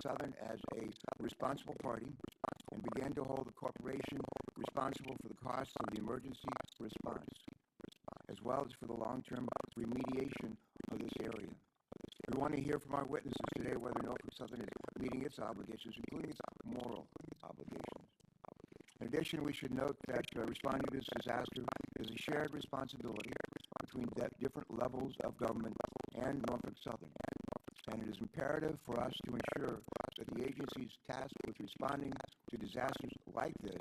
Southern as a responsible party and began to hold the corporation responsible for the costs of the emergency response, as well as for the long-term remediation of this area. We want to hear from our witnesses today whether Norfolk Southern is meeting its obligations, including its moral obligations. In addition, we should note that responding to this disaster is a shared responsibility between different levels of government and Norfolk Southern. And it is imperative for us to ensure that the agencies tasked with responding to disasters like this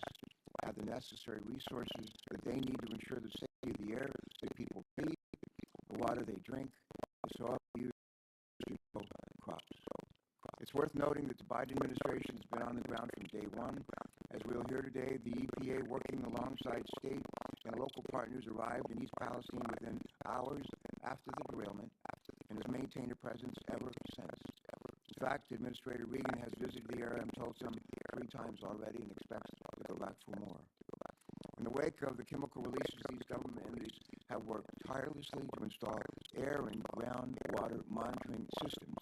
have the necessary resources that they need to ensure the safety of the air that people breathe, the water they drink, the soil they use to grow crops. It's worth noting that the Biden administration has been on the ground from day one. As we'll hear today, the EPA, working alongside state and local partners, arrived in East Palestine within hours after the derailment and has maintained a presence ever since. In fact, Administrator Regan has visited the area, I'm told, some 3 times already and expects to go back for more. In the wake of the chemical releases, these government entities have worked tirelessly to install air and groundwater monitoring systems,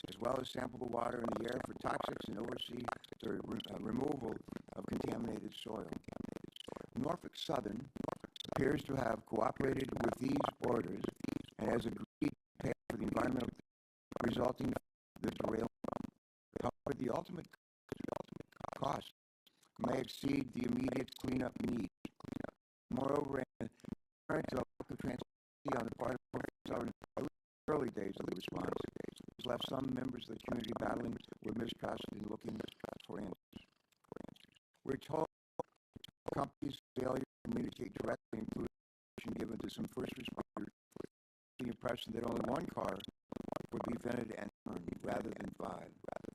as well as sample the water in the air for toxics and oversee the removal of contaminated soil. Norfolk Southern appears to have cooperated with these orders and has agreed to pay for the environmental resulting from the derailment. However, the ultimate cost may exceed the immediate cleanup need. Moreover, in the current lack of transparency on the part of Norfolk Southern in the early days of the response has left some members of the community battling with mistrust and looking for answers. We're told the company's failure to communicate directly included information given to some first responders with the impression that only one car would be vented and turned rather than 5.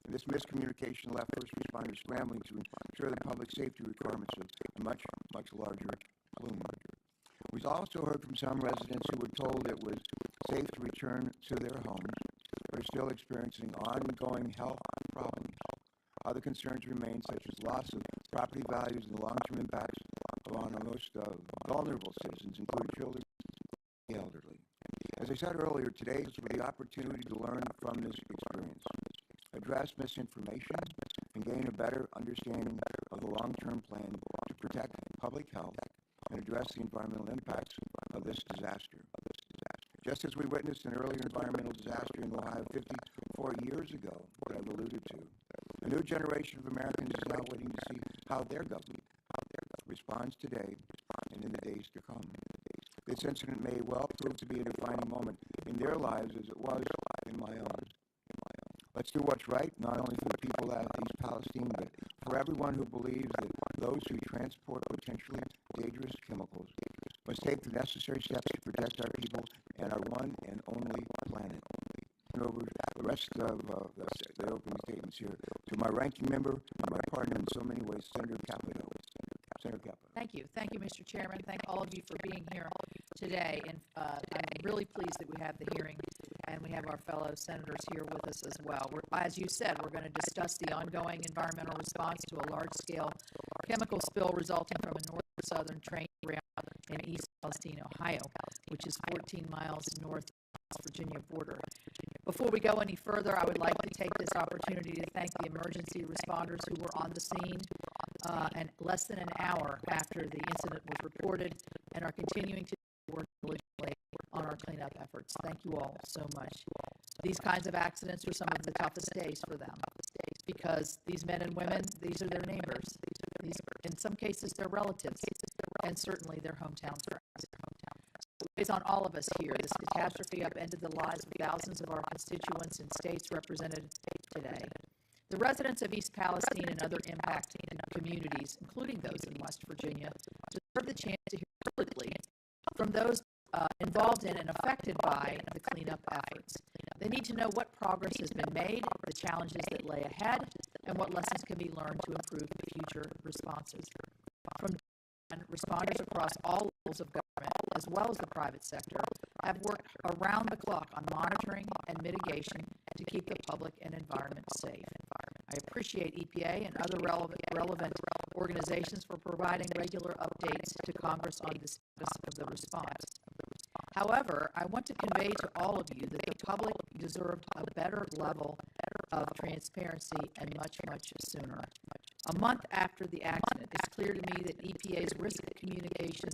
And this miscommunication left first responders scrambling to ensure the public safety requirements of a much, much larger plume. We've also heard from some residents who were told it was safe to return to their homes, but are still experiencing ongoing health problems. Other concerns remain, such as loss of property values and the long-term impacts on our most vulnerable citizens, including children and the elderly. As I said earlier, today is the opportunity to learn from this experience, address misinformation, and gain a better understanding of the long-term plan to protect public health and address the environmental impacts of this disaster. Just as we witnessed an earlier environmental disaster in Ohio 54 years ago that I've alluded to, a new generation of Americans is now waiting to see how their government responds today and in the days to come. This incident may well prove to be a defining moment in their lives as it was in my own. Let's do what's right, not only for the people at East Palestine, but for everyone who believes that those who transport potentially dangerous chemicals must take the necessary steps to protect our people and our one and only planet. Over the rest of the opening statements here to my ranking member and my partner in so many ways, Senator Capito. Senator Capito. Thank you. Thank you, Mr. Chairman. Thank all of you for being here today. And I'm really pleased that we have the hearing and we have our fellow senators here with us as well. As you said, we're going to discuss the ongoing environmental response to a large-scale chemical spill resulting from a Norfolk Southern train derailment in East Palestine, Ohio, which is 14 miles north of the Virginia border. Before we go any further, I would like to take this opportunity to thank the emergency responders who were on the scene and less than an hour after the incident was reported and are continuing to work diligently on our cleanup efforts. Thank you all so much. These kinds of accidents are some of the toughest days for them because these men and women, these are their neighbors. In some cases, they're relatives, and certainly their hometown friends. It's on all of us here. This catastrophe upended the lives of thousands of our constituents and states represented today. The residents of East Palestine and other impacted communities, including those in West Virginia, deserve the chance to hear clearly from those involved in and affected by the cleanup efforts. They need to know what progress has been made, the challenges that lay ahead, and what lessons can be learned to improve future responses. From responders across all levels of government, as well as the private sector, have worked around the clock on monitoring and mitigation to keep the public and environment safe. I appreciate EPA and other relevant organizations for providing regular updates to Congress on the status of the response. However, I want to convey to all of you that the public deserved a better level of transparency and much, much sooner. A month after the accident, it's clear to me that EPA's risk communication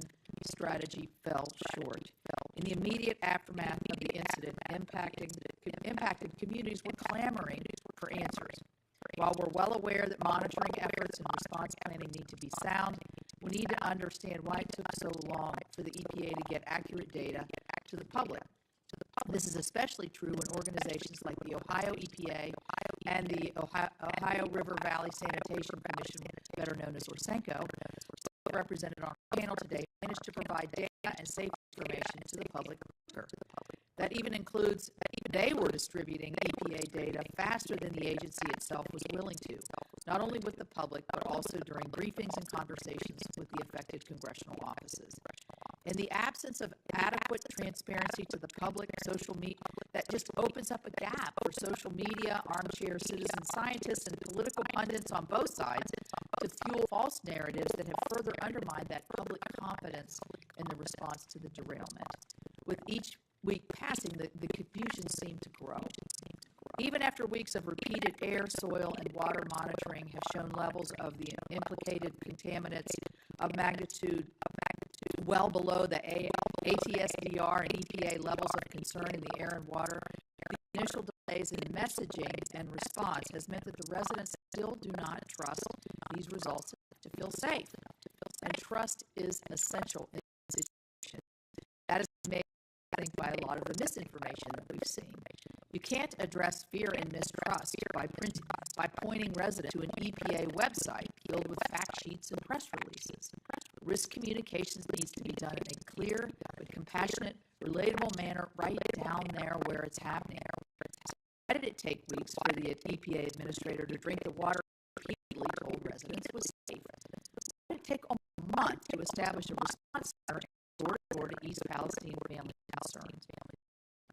strategy fell short. In the immediate aftermath of the incident, impacted communities were clamoring for answers. While we're well aware that monitoring efforts and response planning need to be sound, we need to understand why it took so long for the EPA to get accurate data to the public. This is especially true when organizations like the Ohio EPA and the Ohio River Valley Sanitation Commission, better known as ORSENCO, represented on our panel today, managed to provide data and safe information to the public. That even includes they were distributing EPA data faster than the agency itself was willing to, not only with the public, but also during briefings and conversations with the affected congressional offices. In the absence of adequate transparency to the public, social media, that just opens up a gap for social media, armchair citizen scientists, and political pundits on both sides to fuel false narratives that have further undermined that public confidence in the response to the derailment. With each week passing, the confusion seemed to grow. Even after weeks of repeated air, soil, and water monitoring have shown levels of the implicated contaminants of magnitude well below the ATSDR and EPA levels of concern in the air and water, the initial delays in messaging and response has meant that the residents still do not trust these results to feel safe. And trust is essential in this situation. That is made, I think, by a lot of the misinformation that we've seen. You can't address fear and mistrust by pointing residents to an EPA website filled with fact sheets and press releases. Risk communications needs to be done in a clear, but compassionate, relatable manner right down there where it's happening. So why did it take weeks for the EPA administrator to drink the water repeatedly told residents was safe? Why did it take almost a month to establish a response center door-to-door to East Palestine family concerns?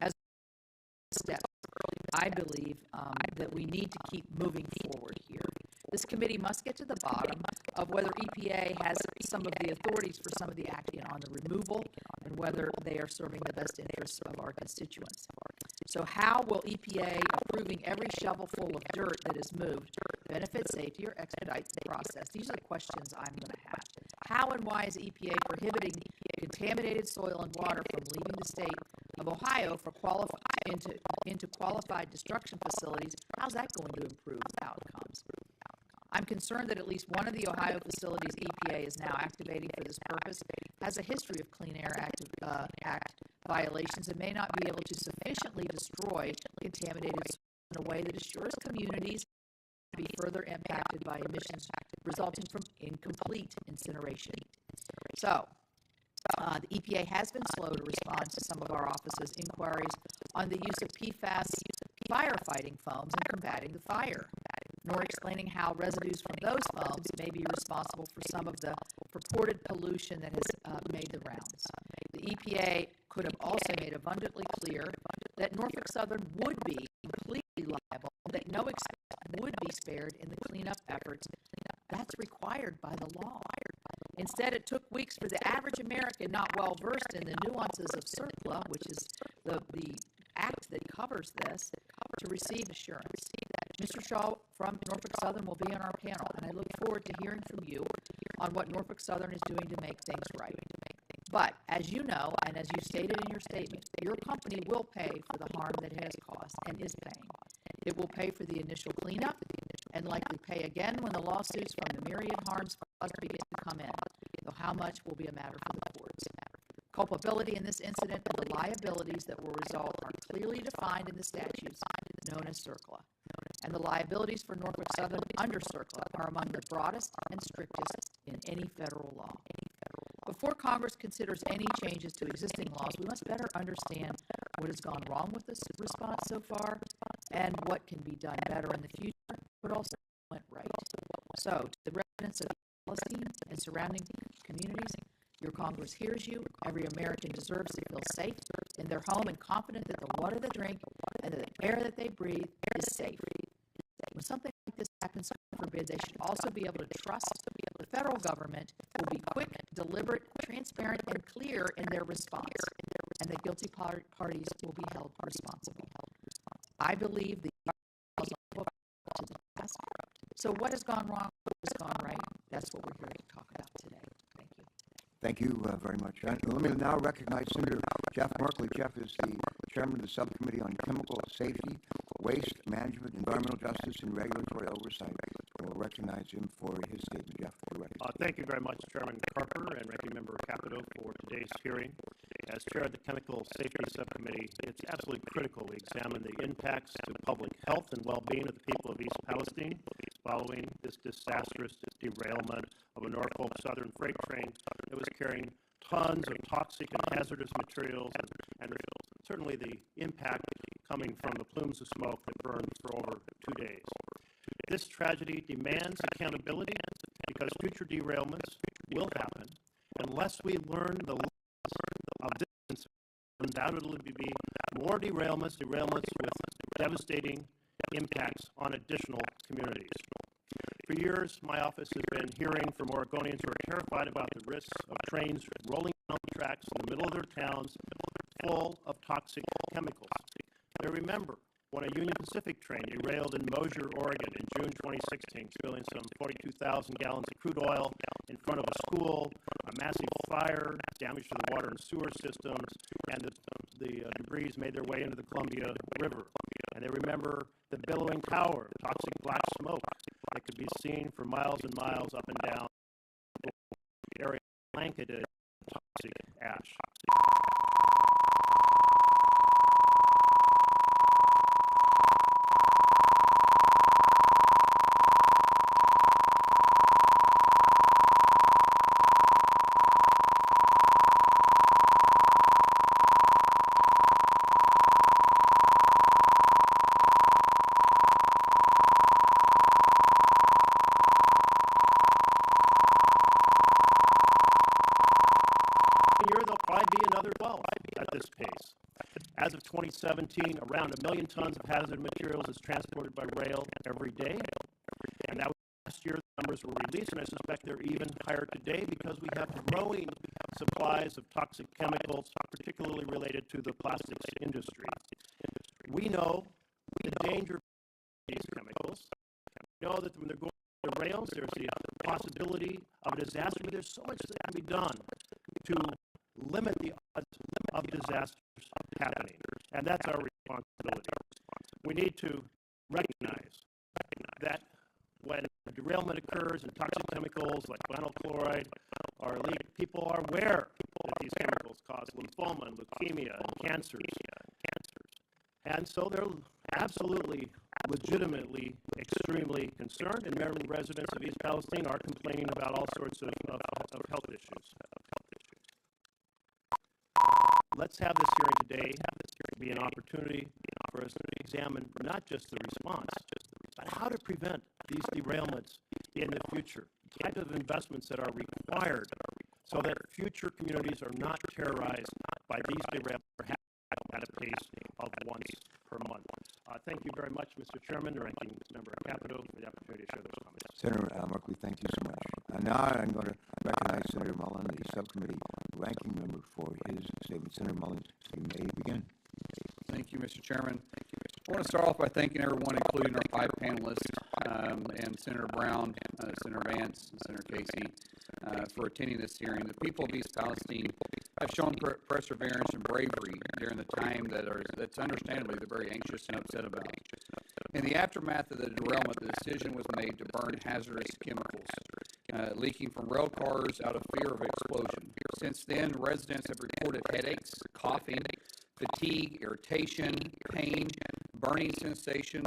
As a step, I believe that we need to keep moving forward here. This committee must get to the bottom of whether EPA has some of the authorities for some of the action on the removal and whether they are serving the best interests of our constituents. So how will EPA approving every shovelful of dirt that is moved benefit safety or expedite the process? These are the questions I'm going to have. How and why is EPA prohibiting contaminated soil and water from leaving the state of Ohio for into qualified destruction facilities? How's that going to improve outcomes? I'm concerned that at least one of the Ohio facilities EPA is now activating for this purpose has a history of Clean Air Act violations and may not be able to sufficiently destroy contaminated soil in a way that assures communities to be further impacted by emissions resulting from incomplete incineration. So, the EPA has been slow to respond to some of our office's inquiries on the use of PFAS firefighting foams in combating the fire, nor explaining how residues from those foams may be responsible for some of the purported pollution that has made the rounds. The EPA could have also made abundantly clear that Norfolk Southern would be completely liable, that no expense would be spared in the cleanup efforts. That's required by the law. Instead, it took weeks for the average American not well versed in the nuances of CERCLA, which is the act that covers this, to receive assurance. Mr. Shaw from Norfolk Southern will be on our panel, and I look forward to hearing from you on what Norfolk Southern is doing to make things right. But as you know, and as you stated in your statement, your company will pay for the harm that it has caused and is paying. It will pay for the initial cleanup and likely pay again when the lawsuits from the myriad harms caused begin to come in, though how much will be a matter for the courts. Culpability in this incident and the liabilities that will result are clearly defined in the statutes known as CERCLA, and the liabilities for Norfolk Southern under CERCLA are among the broadest and strictest in any federal law. Before Congress considers any changes to existing laws, we must better understand what has gone wrong with this response so far and what can be done better in the future, but also went right. So, to the residents of Palestine and surrounding communities, your Congress hears you. Every American deserves to feel safe in their home and confident that the water they drink and the air that they breathe is safe. When something like this happens, God forbid, they should also be able to trust the federal government will be quick, deliberate, transparent, and clear in their response, and that guilty parties will be held responsible. I believe the So what has gone wrong? What has gone right? That's what we're here to talk about today. Thank you. Thank you very much. Let me now recognize Senator Jeff Merkley. Jeff is the chairman of the Subcommittee on Chemical Safety, Waste Management, Environmental Justice, and Regulatory Oversight. We'll recognize him for his statement. Jeff, thank you very much, Chairman Carper and Ranking Member Capito, for today's hearing. As chair of the Chemical Safety Subcommittee, it's absolutely critical we examine the impacts to public health and well-being of the people of East Palestine following this disastrous derailment of a Norfolk Southern freight train that was carrying tons of toxic and hazardous materials, and certainly the impact coming from the plumes of smoke that burned for over 2 days. This tragedy demands accountability because future derailments will happen unless we learn the lesson of this incident. Undoubtedly be more derailments with devastating impacts on additional communities. For years, my office has been hearing from Oregonians who are terrified about the risks of trains rolling down the tracks in the middle of their towns full of toxic chemicals. They remember when a Union Pacific train derailed in Mosier, Oregon in June 2016, spilling some 42,000 gallons of crude oil in front of a school, a massive fire, damage to the water and sewer systems, and the debris made their way into the Columbia River. And they remember the billowing tower of toxic black smoke that could be seen for miles and miles up and down the area blanketed in toxic ash. At this pace. As of 2017, around 1 million tons of hazardous materials is transported by rail every day. And that was last year, the numbers were released, and I suspect they're even higher today because we have growing supplies of toxic chemicals, particularly related to the plastics industry. We know the danger of these chemicals. We know that when they're going to the rails, there's the possibility of a disaster, but there's so much that can be done to limit the odds of disasters happening, and that's our responsibility. We need to recognize that when a derailment occurs and toxic chemicals like vinyl chloride are leaked, people are aware that these chemicals cause lymphoma and leukemia and cancers. And so they're absolutely, legitimately, extremely concerned, and many residents of East Palestine are complaining about all sorts of health issues. Let's have this hearing today be an opportunity for us to examine not just the response, but how to prevent these derailments in the future, the type of investments that are required so that future communities are not terrorized by these derailments at a pace of once per month. Thank you very much, Mr. Chairman, Ranking Member Capito, for the opportunity to share those comments. Senator Merkley, thank you so much. Now I'm going to recognize Senator Mullen, the subcommittee ranking member, for his statement. Senator Mullen, you may begin. Thank you, Mr. Chairman. I want to start off by thanking everyone, including our 5 panelists, and Senator Brown, Senator Vance, and Senator Casey, for attending this hearing. The people of East Palestine have shown perseverance and bravery during the time that's understandably they're very anxious and upset about. In the aftermath of the derailment, the decision was made to burn hazardous chemicals leaking from rail cars out of fear of explosion. Since then, residents have reported headaches, coughing, fatigue, irritation, pain, burning sensations,